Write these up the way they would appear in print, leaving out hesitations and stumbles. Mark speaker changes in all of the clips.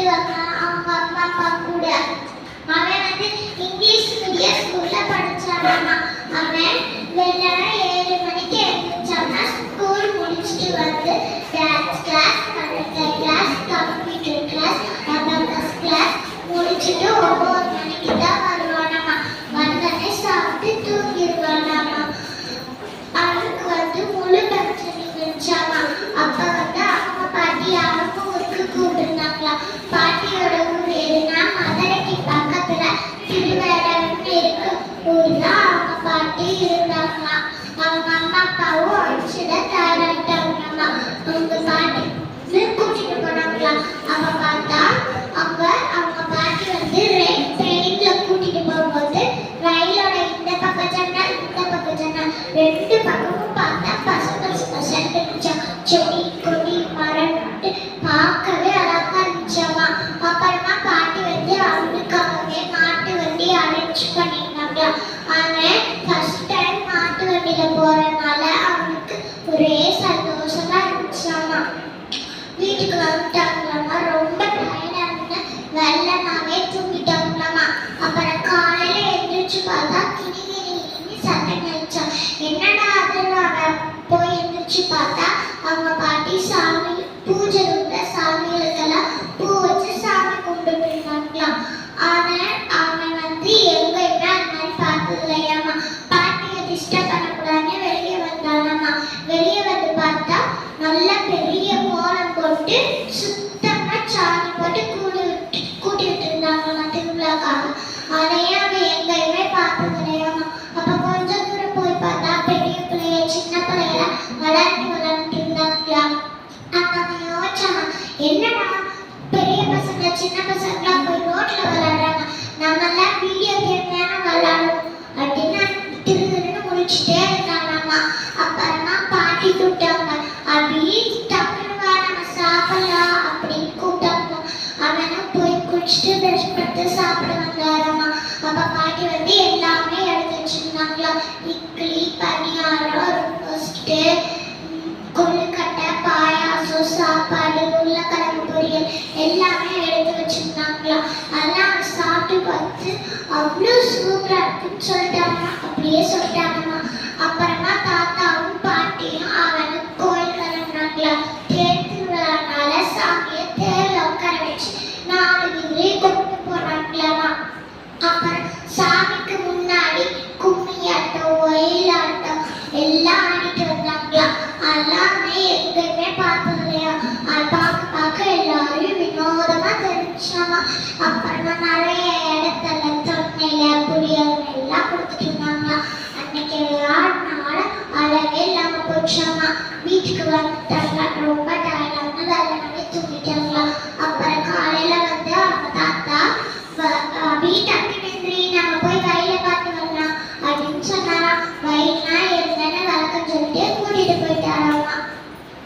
Speaker 1: படிச்சுட்டு வந்தான் அவங்க அம்மா அப்பா கூட. அவன் வந்து இங்கிலீஷ் மீடியம் ஸ்கூல்ல படிச்சானா. அவன் வெள்ளன 7 மணிக்கு எழுந்திரிச்சானா. ஸ்கூல் முடிச்சுட்டு வந்து dance class, karate class, computer class, abacus class முடிச்சுட்டு 9 மணிக்கு தான் வருவானாமா. வந்தனே சாப்பிட்டு தூங்கிடுவானாமா. அவனுக்கு வந்து முழு பிரச்சனை இருந்துச்சாமா. அப்ப வந்து அவங்க பாட்டி அவங்க ஊருக்கு கூப்பிட்டுருந்தாங்களா. பாட்டியோட ஊர் எதுனா மதுரைக்கு பக்கத்துல திருவேடம்னு இருக்கு ஊர்ல அவங்க பாட்டி இருந்தாங்களா. அவங்க அம்மா அப்பாவும் அடிச்சுட தயாராயிட்டாங்களாமா. அவங்க பாட்டி கூட்டிட்டு போனாங்களா. அவ பார்த்தா அவங்க பாட்டி வந்து ட்ரெயின்ல கூட்டிட்டு போகும்போது ரயிலோட இந்த பக்கம் ஜன்னல் இந்த பக்கம் ஜன்னல் ரெண்டு பக்கமும் பார்த்தா பசங்க செடி கொடி மரம் பார்க்கவே அழகா இருந்துச்சாமா. அப்புறமா பாட்டி வந்து அவனுக்காகவே மாட்டு வண்டி அரேஞ்ச் பண்ணிருந்தாங்களா. அவன் ஃபர்ஸ்ட் டைம் மாட்டு வண்டியில போறதுனால அவனுக்கு ஒரே சந்தோஷமா இருந்துச்சாமா. வீட்டுக்கு வந்துட்டாங்களாமா. ரொம்ப டயர்டா இருந்து வெள்ளனாவே தூங்கிட்டாங்களாமா. அப்புறம் காலையில எழுந்திரிச்சு பார்த்தா கிணிகிணி சத்தம் கேட்டுச்சா. என்னடா அதுன்னு அவன் போய் எழுந்திரிச்சு பார்த்தா அவங்க பாட்டி சாமி பூஜை ரூம்ல சாமிகளுக்கெல்லாம் பூ வச்சு சாமி கும்பிட்டு இருந்தாங்களாம். அவன் வந்து எங்கேயுமே அந்த மாதிரி பார்த்தது இல்லையாமா. பாட்டியை டிஸ்டர்ப் பண்ணக்கூடாதுன்னு வெளியே வந்தானாமா. வெளியே வந்து பார்த்தா நல்ல பெரிய கோலம் போட்டு சுத்தமா சாணி போட்டு கூட்டி விட்டு இருந்தாங்களாம் திருவிழாக்காக. அதையே அவன் எங்கேயுமே பார்த்தது இல்லையாமா. அப்ப கொஞ்சம் தூரம் போய் பார்த்தா பெரிய பிள்ளைய சின்ன பிள்ளைய விளையாண்டு இருந்தாங்களாம். அவன் யோசிச்சான், என்னடா பெரிய பசங்க சின்ன பசங்களா போய் ரோட்ல விளையாடுறாங்க, நம்ம எல்லாம் வீடியோ கேம் தானே விளையாடுவோம் அப்படின்னு திருன்னு முடிச்சுட்டே இருந்தாங்களாமா. அப்புறமா பாட்டி கூப்பிட்டாங்க. அப்படி டக்குனு வா நம்ம சாப்பிடலாம் அப்படின்னு கூப்பிட்டாங்க. அவனும் போய் குடிச்சிட்டு பிரஷ் பண்ணிட்டு சாப்பிட வந்தாராமா. அப்ப பாட்டி வந்து எல்லாமே எடுத்து வச்சிருந்தாங்களா. இட்லி, பனியாரம், ரோஸ்ட், கொழுக்கட்டை, பாயாசம், சாப்பாடு, உருளைக்கிழங்கு பொரியல் எல்லாமே எடுத்து வச்சிருந்தாங்களா. அதெல்லாம் அவன் சாப்பிட்டு பார்த்து அவ்வளோ சூப்பரா இருக்குன்னு சொல்லிட்டாங்க. அப்படியே சொல்லிட்டாங்கம்மா. அப்புறமா தாத்தாவும் பாட்டியும் அவனுக்கு கோயில் கிளம்புனாங்களா. தேர் திருவிழானால சாமியை தேர்ல உட்கார வச்சு 4 வீதியிலே கொண்டு போனாங்களாமா. அப்புறம் சாமிக்கு முன்னாடி கும்மி ஆட்டம், ஒயிலாட்டம் எல்லாம் ஆடிட்டு வந்தாங்களா. எல்லாமே எங்கேயுமே பார்த்தது இல்லையா. அது பார்க்க எல்லாரும் வினோதமா தெரிஞ்சாமா. அப்புறமா நிறைய இடத்துல தொன்னையில புளியோதரை எல்லாம் கொடுத்துட்டு இருந்தாங்களா. அன்னைக்கு விளையாடினால அளவே இல்லாம போச்சாமா. வீட்டுக்கு வந்துட்டாங்க. ரொம்ப டயர்டாக வெள்ளனாவே தூங்கிட்டாங்களா. அப்புறம் காலையில வந்து அவங்க தாத்தா வீட்டுக்கு நின்று நம்ம போய் வயலை பார்த்து வரலாம் அப்படின்னு சொன்னாராம். வயல்லாம் இருந்தேன்னு வழக்கம் சொல்லிட்டு கூட்டிட்டு போயிட்டாராமா.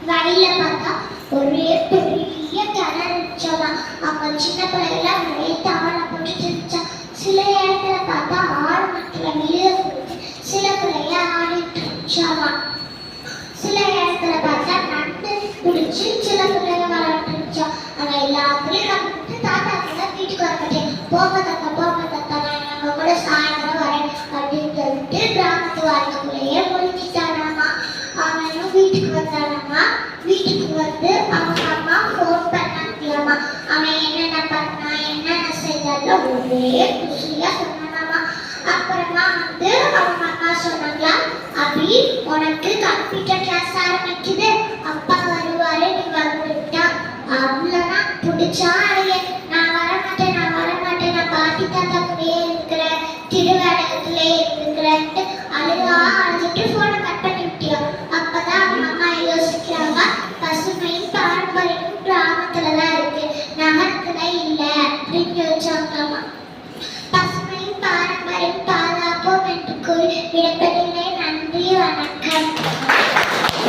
Speaker 1: வயல்ல பார்த்தா ஒரே பெரிய கிணறு இருந்துச்சாமா. அவங்க சின்ன பிள்ளைகளாம் நிறைய தாவலை போட்டுட்டு இருந்துச்சா. சில இடத்துல பார்த்தா ஆள் மரத்துல விழுக போட்டு சில பிள்ளைய ஆடிட்டு இருந்துச்சாமா. சில இடத்துல பார்த்தா நண்டு பிடிச்சி சில பிள்ளைங்க விளையாட்டு இருந்துச்சா. ஆனா எல்லாத்துலயும் கண்டுபிடிச்சு தாத்தா கூட வீட்டுக்கு வரப்பட்டேன். போக தாத்தா நான் நம்ம கூட சாயந்தரம் வரேன் அப்படின்னு சொல்லிட்டு கிராமத்து வாழ்க்கைக்குள்ளேயே முடிச்சுட்டானாமா. அவனும் வீட்டுக்கு வந்தானாமா. வீட்டுக்கு வந்து அவங்க அம்மா ஃபோன் பண்ணாங்களாமா. அவன் என்னென்ன பண்ணா என்னென்ன செய்தாலும் ஒரே குஷியா சொன்னானாமா. அப்புறமா வந்து அவங்க அம்மா சொன்னாங்களா, அபி உனக்கு கம்ப்யூட்டர் கிளாஸ் ஆரம்பிக்குது, அப்பா வருவாரு, நீ வந்துட்டா அவ்வளோதான் பிடிச்சா அடைய. நான் வரமாட்டேன் நான் பாட்டி தாத்தா கூடயே இருக்கிறேன், திருவேடகத்திலே இருக்கிறேன்ட்டு அழுதுட்டு போனை கட் பண்ணி விட்டியா. அப்பதான் அவங்க அம்மா யோசிக்கிறாங்க, பசுமையும் பாரம்பரியமும் கிராமத்துலதான் இருக்கு, நகரத்துல இல்லை அப்படின்னு யோசிச்சாங்களாமா. பசுமையும் பாரம்பரியம் பாதுகாப்போம் என்று கூறி விடப்பதில்லை. நன்றி, வணக்கம்.